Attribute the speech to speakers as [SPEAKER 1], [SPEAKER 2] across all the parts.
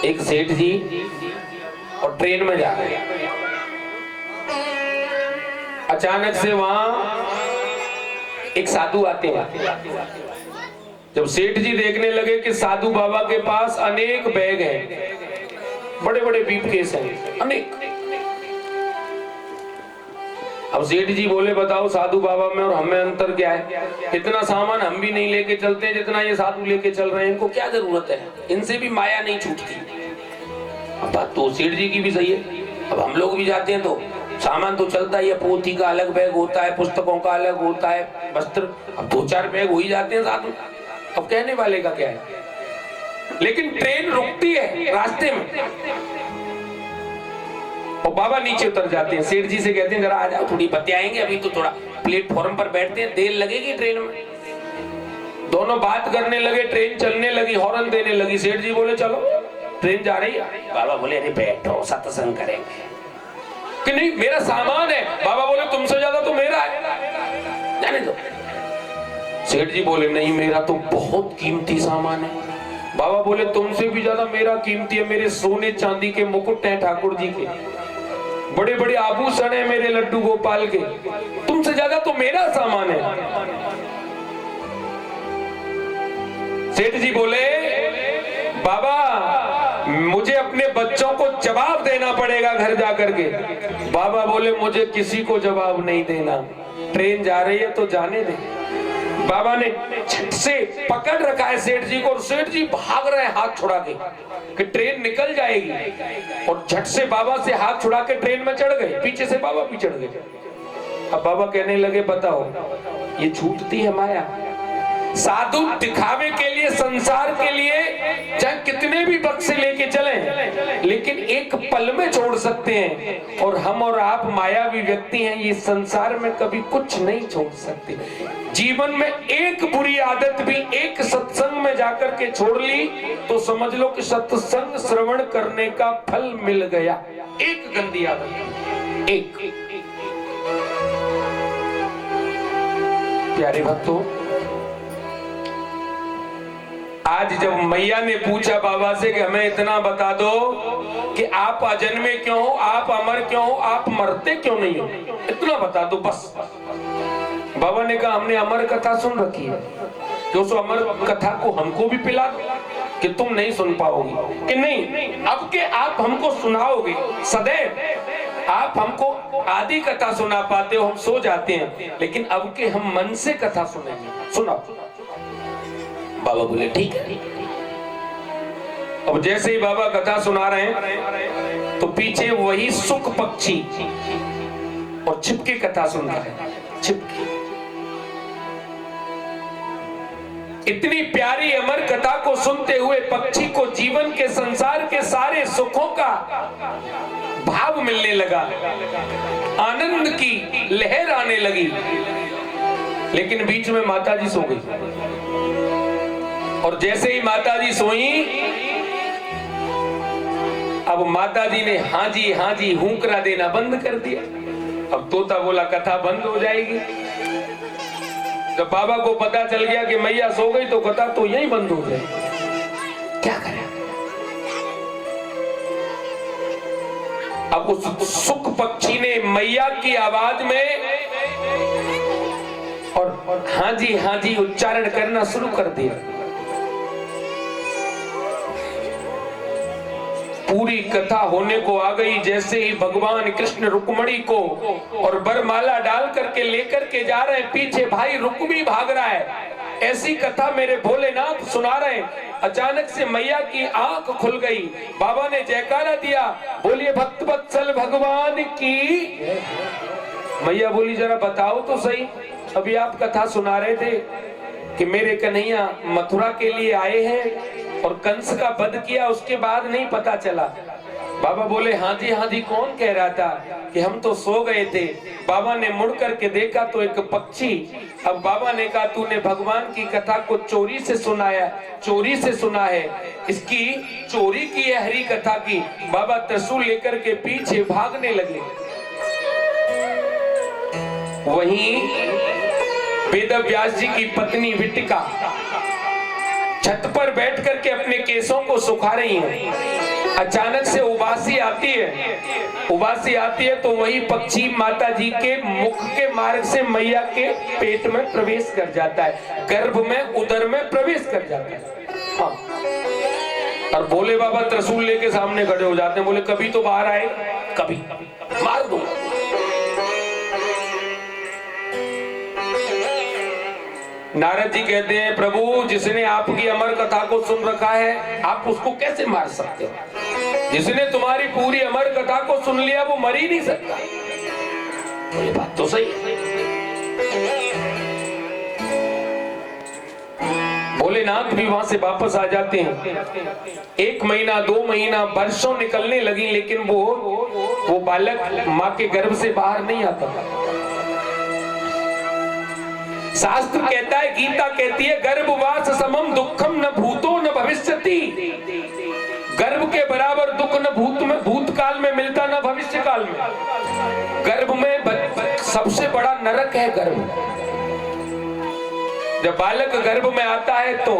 [SPEAKER 1] एक सेठ जी और ट्रेन में जा रहे हैं। अचानक से वहां एक साधु आते हैं। जब सेठ जी देखने लगे कि साधु बाबा के पास अनेक बैग हैं, बड़े बड़े ब्रीफकेस हैं, अनेक। अब सेठ जी बोले बताओ साधु बाबा में और हमें अंतर क्या है? इतना सामान हम भी नहीं लेके चलते जितना ये साधु लेके चल रहे हैं, इनको क्या जरूरत है? इनसे भी माया नहीं छूटती। अब बात तो सेठ जी की भी सही है। अब हम लोग भी जाते हैं तो सामान तो चलता ही है, पोथी का अलग बैग होता है, पुस्तकों का अलग होता है, वस्त्र, अब 2-4 बैग हो ही जाते हैं साधु। अब कहने वाले का क्या है? लेकिन ट्रेन रुकती है रास्ते में और बाबा नीचे उतर जाते हैं। सेठ जी से कहते हैं जरा आ जाओ, थोड़ी बतियाएंगे, अभी तो थोड़ा प्लेटफॉर्म पर बैठते हैं, देर लगेगी ट्रेन में। दोनों बात करने लगे, ट्रेन चलने लगी, हॉर्न देने लगी। सेठ जी बोले चलो ट्रेन जा रही है। बाबा बोले अरे बैठो सत्संग करेंगे। कि नहीं मेरा सामान है। बाबा बोले तुमसे ज्यादा तो मेरा है, जाने दो। सेठ जी बोले नहीं मेरा तो बहुत कीमती सामान है। बाबा बोले तुमसे भी ज्यादा मेरा कीमती है, मेरे सोने चांदी के मुकुट हैं ठाकुर जी के, बड़े बड़े आभूषण है मेरे लड्डू गोपाल के, तुमसे ज्यादा तो मेरा सामान है। सेठ जी बोले बाबा मुझे अपने बच्चों को जवाब देना पड़ेगा घर जाकर के। बाबा बोले मुझे किसी को जवाब नहीं देना, ट्रेन जा रही है तो जाने दे। बाबा ने झट से पकड़ रखा है सेठ जी को और सेठ जी भाग रहे हैं हाथ छुड़ा के कि ट्रेन निकल जाएगी, और झट से बाबा से हाथ छुड़ा के ट्रेन में चढ़ गए। पीछे से बाबा भी चढ़ गए। अब बाबा कहने लगे बताओ ये छूटती है माया? साधु दिखावे के लिए, संसार के लिए चाहे कितने भी बक्से लेके चलें, लेकिन एक पल में छोड़ सकते हैं। और हम और आप मायावी व्यक्ति हैं, ये संसार में कभी कुछ नहीं छोड़ सकते। जीवन में एक बुरी आदत भी एक सत्संग में जाकर के छोड़ ली तो समझ लो कि सत्संग श्रवण करने का फल मिल गया। एक गंदी आदत, एक। प्यारे भक्तों, आज जब मैया ने पूछा बाबा से कि हमें इतना बता दो कि आप अजन्मे क्यों हो, आप अमर क्यों हो, आप मरते क्यों नहीं हो, इतना बता दो बस। बाबा ने कहा हमने अमर कथा सुन रखी है, तो उस अमर कथा को हमको भी पिला दो कि तुम नहीं सुन पाओगी। कि नहीं अब के आप हमको सुनाओगे सदैव। आप हमको आदि कथा सुना पाते हो, हम सो जाते हैं, लेकिन अब के हम मन से कथा सुनेंगे, सुनाओ। बाबा बोले ठीक है। अब जैसे ही बाबा कथा सुना रहे हैं तो पीछे वही सुख पक्षी और छिपके कथा सुन रहा है। छिपके इतनी प्यारी अमर कथा को सुनते हुए पक्षी को जीवन के, संसार के सारे सुखों का भाव मिलने लगा, आनंद की लहर आने लगी। लेकिन बीच में माता जी सो गई, और जैसे ही माता जी सोई, अब माता जी ने हाँ जी हुंकरा देना बंद कर दिया। अब तोता बोला कथा बंद हो जाएगी। जब बाबा को पता चल गया कि मैया सो गई तो कथा तो यही बंद हो जाएगी। क्या करें? अब उस सुख पक्षी ने मैया की आवाज में और हाँ जी उच्चारण करना शुरू कर दिया। पूरी कथा होने को आ गई। जैसे ही भगवान कृष्ण रुक्मणी को और बरमाला डाल करके लेकर के जा रहे हैं, पीछे भाई रुक्मी भाग रहा है। ऐसी कथा मेरे भोलेनाथ सुना रहे हैं। अचानक से मैया की आंख खुल गई। बाबा ने जयकारा दिया, बोलिए भक्त वत्सल भगवान की। मैया बोली जरा बताओ तो सही, अभी आप कथा सुना रहे थे कि मेरे कन्हैया मथुरा के लिए आए हैं और कंस का वध किया, उसके बाद नहीं पता चला। बाबा बोले हाँ जी कौन कह रहा था कि हम तो सो गए थे। बाबा ने मुड़ करके देखा तो एक पक्षी। अब बाबा ने कहा तूने भगवान की कथा को चोरी से सुनाया, चोरी से सुना है, इसकी चोरी की है हरी कथा की। बाबा त्रिशूल लेकर के पीछे भागने लगे। वहीं वेद व्यास जी की पत्नी विटिका छत पर बैठ करके अपने केसों को सुखा रही हैं। अचानक से उबासी आती है तो वही पक्षी माता जी के मुख के मार्ग से मैया के पेट में प्रवेश कर जाता है, गर्भ में, उदर में प्रवेश कर जाता है। हाँ। और भोले बाबा त्रिशूल लेके सामने खड़े हो जाते हैं, बोले कभी तो बाहर आए, कभी मार दो। नारद जी कहते हैं प्रभु जिसने आपकी अमर कथा को सुन रखा है आप उसको कैसे मार सकते हो? जिसने तुम्हारी पूरी अमर कथा को सुन लिया वो मर ही नहीं सकता। तो ये बात तो सही है। भोलेनाथ भी वहां से वापस आ जाते हैं। 1 महीना 2 महीना वर्षों निकलने लगी, लेकिन वो बालक मां के गर्भ से बाहर नहीं आता था। शास्त्र कहता है, गीता कहती है, गर्भवास समम दुखम न भूतो न भविष्यति। गर्भ के बराबर दुख न भूतकाल में मिलता न भविष्य काल में। गर्भ में सबसे बड़ा नरक है गर्भ। जब बालक गर्भ में आता है तो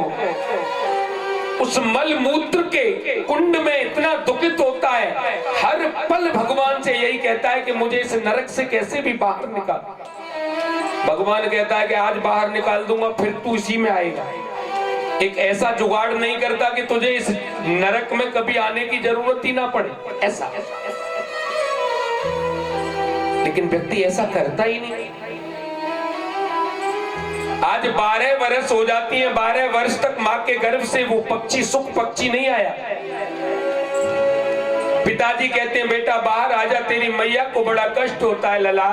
[SPEAKER 1] उस मल मूत्र के कुंड में इतना दुखित होता है, हर पल भगवान से यही कहता है कि मुझे इस नरक से कैसे भी बाहर निकाल। भगवान कहता है कि आज बाहर निकाल दूंगा, फिर तू इसी में आएगा। एक ऐसा जुगाड़ नहीं करता कि तुझे इस नरक में कभी आने की जरूरत ही ना पड़े, ऐसा। लेकिन व्यक्ति ऐसा करता ही नहीं। आज 12 वर्ष हो जाती हैं, 12 वर्ष तक मां के गर्भ से वो पक्षी, सुख पक्षी नहीं आया। पिताजी कहते हैं बेटा बाहर आजा, तेरी मैया को बड़ा कष्ट होता है लला।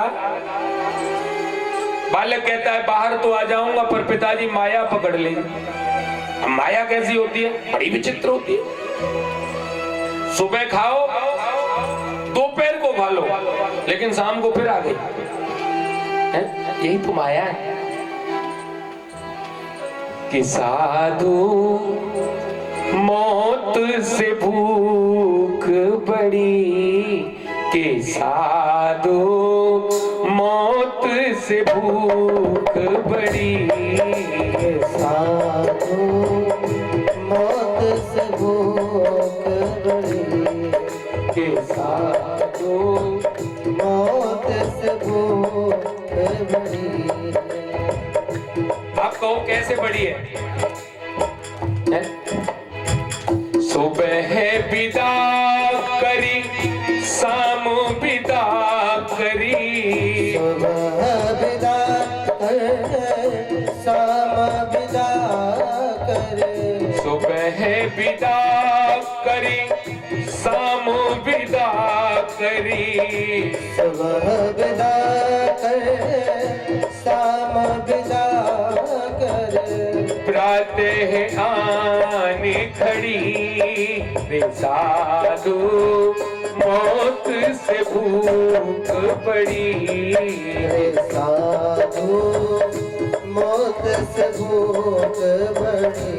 [SPEAKER 1] बालक कहता है बाहर तो आ जाऊंगा, पर पिताजी माया पकड़ लेंगे। अब माया कैसी होती है? बड़ी विचित्र होती है। सुबह खाओ, दोपहर को खा लो, लेकिन शाम को फिर आ गई। यही तो माया है कि साधु मौत से भूख बड़ी, के साधु मौत से भूख बड़ी,
[SPEAKER 2] साधु मौत से भूख बड़ी,
[SPEAKER 1] के साधु
[SPEAKER 2] मौत से भूख बड़ी।
[SPEAKER 1] आप कहो कैसे बड़ी है? सुबह विदा करी, शाम विदा करी,
[SPEAKER 2] सुबह विदा कर, शाम विदा कर,
[SPEAKER 1] सुबह विदा करी, शाम विदा करी,
[SPEAKER 2] सुबह विदा कर, शाम विदा कर,
[SPEAKER 1] प्रातः आने खड़ी, रे साधु मौत से भूख पड़ी,
[SPEAKER 2] रे साधु मौत से भूख बड़ी,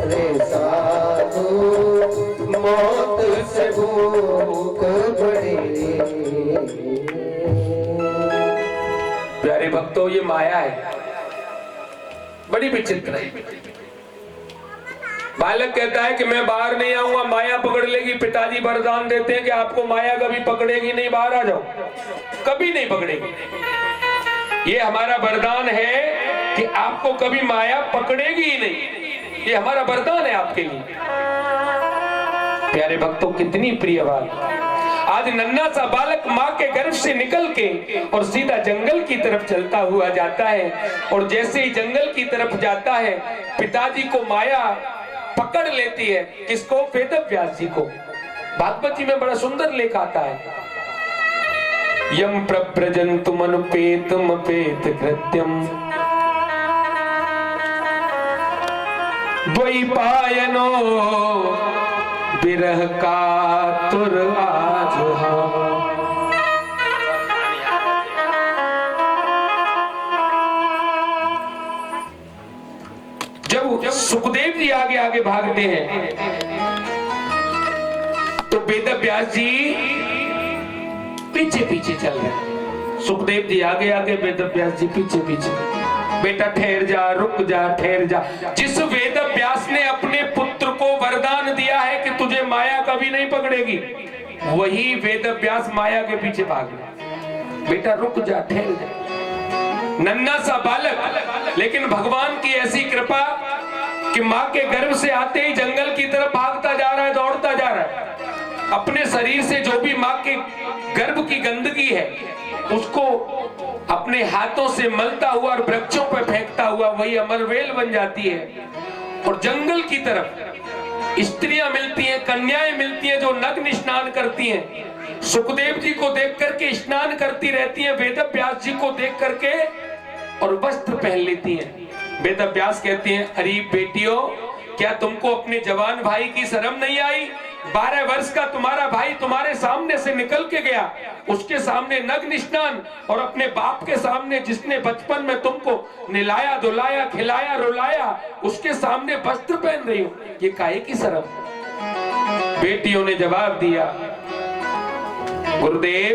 [SPEAKER 2] रे साधु मौत से भूख बड़ी।
[SPEAKER 1] प्यारे भक्तों ये माया है, बड़ी विचित्र है। बालक कहता है कि मैं बाहर नहीं आऊंगा, माया पकड़ लेगी। पिताजी वरदान देते हैं कि आपको माया कभी पकड़ेगी नहीं, बाहर आ जाओ, कभी नहीं पकड़ेगी। ये हमारा वरदान है कि आपको कभी माया पकड़ेगी ही नहीं। ये हमारा वरदान है आपके लिए। प्यारे भक्तों कितनी प्रिय बात। आज नन्हा सा बालक मां के गर्भ से निकल के और सीधा जंगल की तरफ चलता हुआ जाता है, और जैसे ही जंगल की तरफ जाता है पिताजी को माया पकड़ लेती है। किसको? वेद व्यास जी को। भागवत जी में बड़ा सुंदर लेख आता है, यम प्रव्रजन्तुम अनुपेतम अपेत कृत्यम द्वैपायनो विरह कातुर आजुहा। जब सुखदेव जी आगे आगे भागते हैं तो वेद व्यास जी पीछे पीछे चल रहे हैं। सुखदेव जी आगे आगे, वेद व्यास जी पीछे पीछे। बेटा ठहर जा, रुक जा, ठहर जा। जिस वेद व्यास ने अपने पुत्र को वरदान दिया है कि तुझे माया कभी नहीं पकड़ेगी। वही वेद व्यास माया के पीछे भाग गया। बेटा रुक जा, ठहर जा। नन्हा सा बालक, लेकिन भगवान की ऐसी कृपा कि माँ के गर्भ से आते ही जंगल की तरफ भागता जा रहा है, दौड़ता जा रहा है। अपने शरीर से जो भी माँ के गर्भ की गंदगी है उसको अपने हाथों से मलता हुआ और वृक्षों पर फेंकता हुआ वही अमरवेल बन जाती है। और जंगल की तरफ स्त्रियां मिलती हैं, कन्याएं मिलती हैं जो नग्न स्नान करती हैं। सुखदेव जी को देख करके स्नान करती रहती हैं, वेद व्यास जी को देख करके और वस्त्र पहन लेती हैं। वेद व्यास कहते हैं, अरे बेटियों, क्या तुमको अपने जवान भाई की शर्म नहीं आई? 12 वर्ष का तुम्हारा भाई तुम्हारे सामने से निकल के गया, उसके सामने नग्न स्नान, और अपने बाप के सामने जिसने बचपन में तुमको निलाया धुलाया खिलाया रुलाया, उसके सामने वस्त्र पहन रही हो, ये काहे की शर्म? बेटियों ने जवाब दिया, गुरुदेव,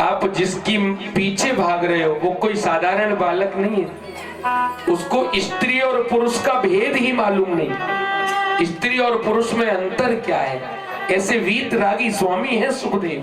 [SPEAKER 1] आप जिसकी पीछे भाग रहे हो वो कोई साधारण बालक नहीं है। उसको स्त्री और पुरुष का भेद ही मालूम नहीं, स्त्री और पुरुष में अंतर क्या है। ऐसे वीतरागी स्वामी हैं सुखदेव,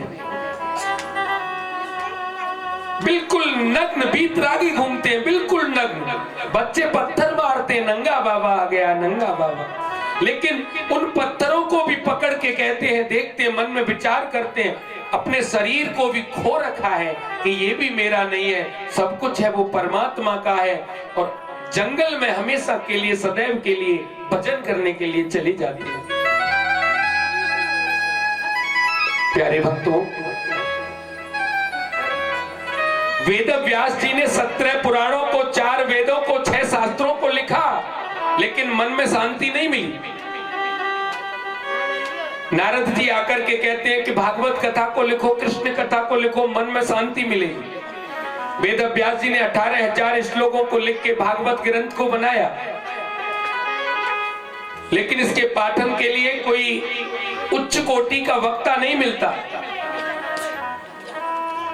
[SPEAKER 1] बिल्कुल नग्न वीतरागी घूमते हैं, बिल्कुल नग्न। बच्चे पत्थर मारते हैं, नंगा बाबा आ गया, नंगा बाबा। लेकिन उन पत्थरों को भी पकड़ के कहते हैं, देखते हैं, मन में विचार करते हैं, अपने शरीर को भी खो रखा है कि ये भी मेरा नहीं है, सब कुछ है वो परमात्मा का है। और जंगल में हमेशा के लिए, सदैव के लिए भजन करने के लिए चली जाती है। प्यारे भक्तों, वेद व्यास जी ने 17 पुराणों को, 4 वेदों को, 6 शास्त्रों को लिखा, लेकिन मन में शांति नहीं मिली। नारद जी आकर के कहते हैं कि भागवत कथा को लिखो, कृष्ण कथा को लिखो, मन में शांति मिलेगी। वेद व्यास जी ने 18,000 श्लोकों को लिख के भागवत ग्रंथ को बनाया, लेकिन इसके पाठन के लिए कोई उच्च कोटि का वक्ता नहीं मिलता।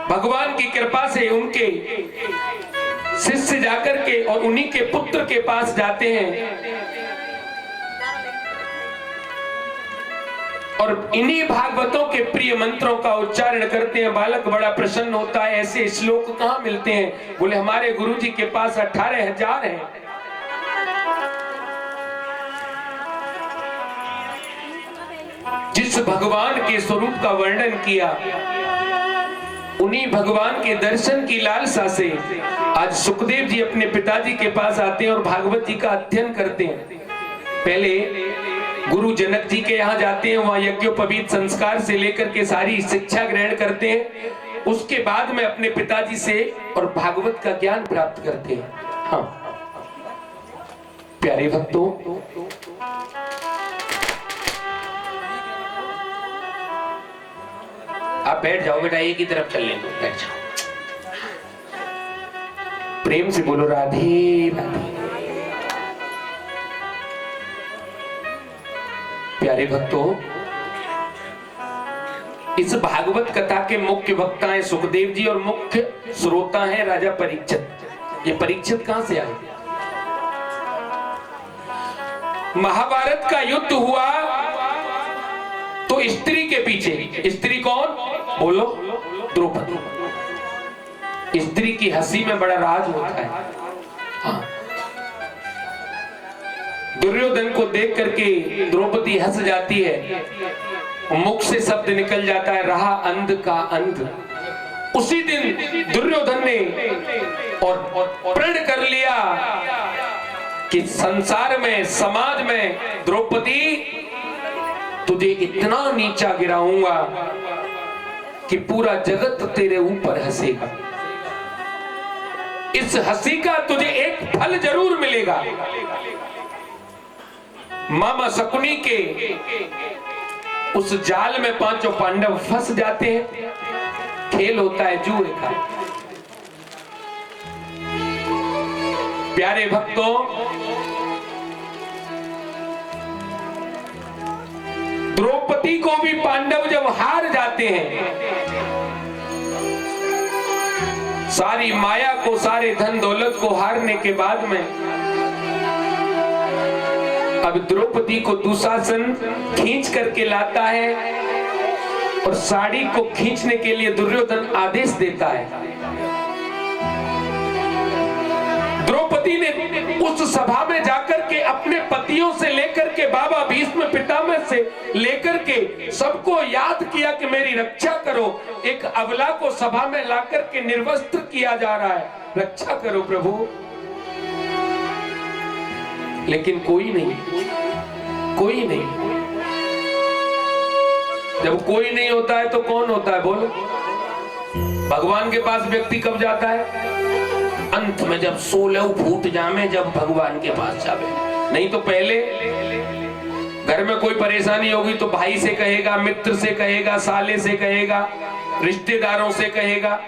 [SPEAKER 1] भगवान की कृपा से उनके शिष्य जाकर के और उन्हीं के पुत्र के पास जाते हैं और इन्हीं भागवतों के प्रिय मंत्रों का उच्चारण करते हैं। बालक बड़ा प्रसन्न होता है, ऐसे श्लोक कहां मिलते हैं? बोले हमारे गुरुजी के पास 18,000 हैं। जिस भगवान के स्वरूप का वर्णन किया, उन्हीं भगवान के दर्शन की लालसा से आज सुखदेव जी अपने पिताजी के पास आते हैं और भागवत जी का अध्ययन करते हैं। पहले गुरु जनक जी के यहाँ जाते हैं, वहां यज्ञोपवीत संस्कार से लेकर के सारी शिक्षा ग्रहण करते हैं। उसके बाद में अपने पिताजी से और भागवत का ज्ञान प्राप्त करते हैं। हाँ प्यारे भक्तों, आप बैठ जाओ बेटा, एक ही तरफ चल लेंगे, बैठ जाओ। प्रेम से बोलो राधे राधे। प्यारे भक्तों, इस भागवत कथा के मुख्य वक्ता हैं सुखदेव जी और मुख्य श्रोता हैं राजा परीक्षित। ये परीक्षित कहां से आए? महाभारत का युद्ध हुआ तो स्त्री के पीछे, स्त्री कौन बोलो? द्रौपदी। स्त्री की हंसी में बड़ा राज होता है। हाँ। दुर्योधन को देख करके द्रौपदी हंस जाती है, मुख से शब्द निकल जाता है, रहा अंध का अंध। उसी दिन दुर्योधन ने और प्रण कर लिया कि संसार में, समाज में द्रौपदी तुझे इतना नीचा गिराऊंगा कि पूरा जगत तेरे ऊपर हंसेगा। इस हंसी का तुझे एक फल जरूर मिलेगा। मामा शकुनी के उस जाल में पांचों पांडव फंस जाते हैं। खेल होता है जुए का। प्यारे भक्तों, द्रौपदी को भी पांडव जब हार जाते हैं, सारी माया को, सारे धन दौलत को हारने के बाद में अब द्रौपदी को दुशासन खींच करके लाता है और साड़ी को खींचने के लिए दुर्योधन आदेश देता है। द्रौपदी ने उस सभा में जाकर के अपने पतियों से लेकर के बाबा भीष्म पितामह से लेकर के सबको याद किया कि मेरी रक्षा करो। एक अबला को सभा में लाकर के निर्वस्त्र किया जा रहा है, रक्षा करो प्रभु। लेकिन कोई नहीं, कोई नहीं। जब कोई नहीं होता है तो कौन होता है बोलो? भगवान के पास व्यक्ति कब जाता है? अंत में, जब 16 फूट जामे, जब भगवान के पास जावे। नहीं तो पहले घर में कोई परेशानी होगी तो भाई से कहेगा, मित्र से कहेगा, साले से कहेगा, रिश्तेदारों से कहेगा,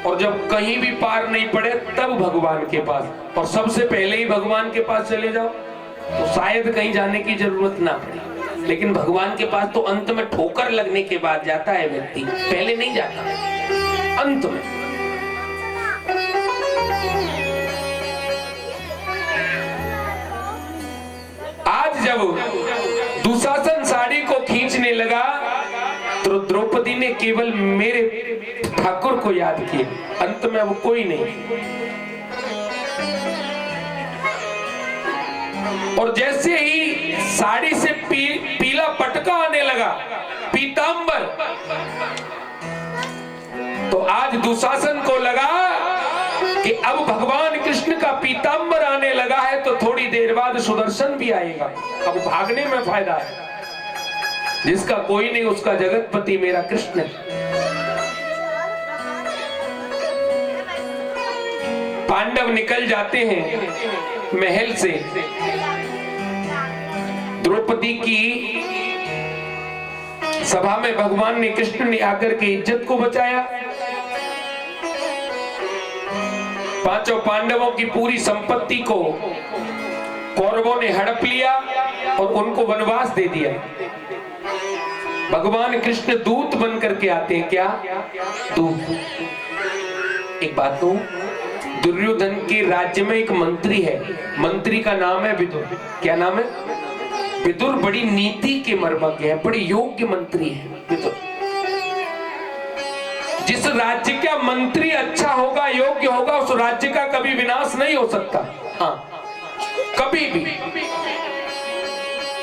[SPEAKER 1] और जब कहीं भी पार नहीं पड़े तब भगवान के पास। और सबसे पहले ही भगवान के पास चले जाओ तो शायद कहीं जाने की जरूरत ना पड़े। लेकिन भगवान के पास तो अंत में ठोकर लगने के बाद जाता है व्यक्ति, पहले नहीं जाता, अंत में। आज जब दुशासन साड़ी को खींचने लगा तो द्रौपदी ने केवल मेरे ठाकुर को याद किया, अंत में अब कोई नहीं। और जैसे ही साड़ी से पीला पटका आने लगा, पीतांबर, तो आज दुशासन को लगा कि अब भगवान कृष्ण का पीतांबर आने लगा है तो थोड़ी देर बाद सुदर्शन भी आएगा, अब भागने में फायदा है। जिसका कोई नहीं उसका जगतपति मेरा कृष्ण है। पांडव निकल जाते हैं महल से। द्रौपदी की सभा में भगवान ने, कृष्ण ने आकर के इज्जत को बचाया। पांचों पांडवों की पूरी संपत्ति को कौरवों ने हड़प लिया और उनको वनवास दे दिया। भगवान कृष्ण दूत बन करके आते हैं। क्या दूत? एक बात तो, दुर्योधन के राज्य में एक मंत्री है, मंत्री का नाम है विदुर। क्या नाम है? विदुर बड़ी नीति के मर्मज्ञ है, बड़ी योग्य मंत्री है विदुर। जिस राज्य का मंत्री अच्छा होगा, योग्य होगा, उस राज्य का कभी विनाश नहीं हो सकता। हाँ, कभी भी।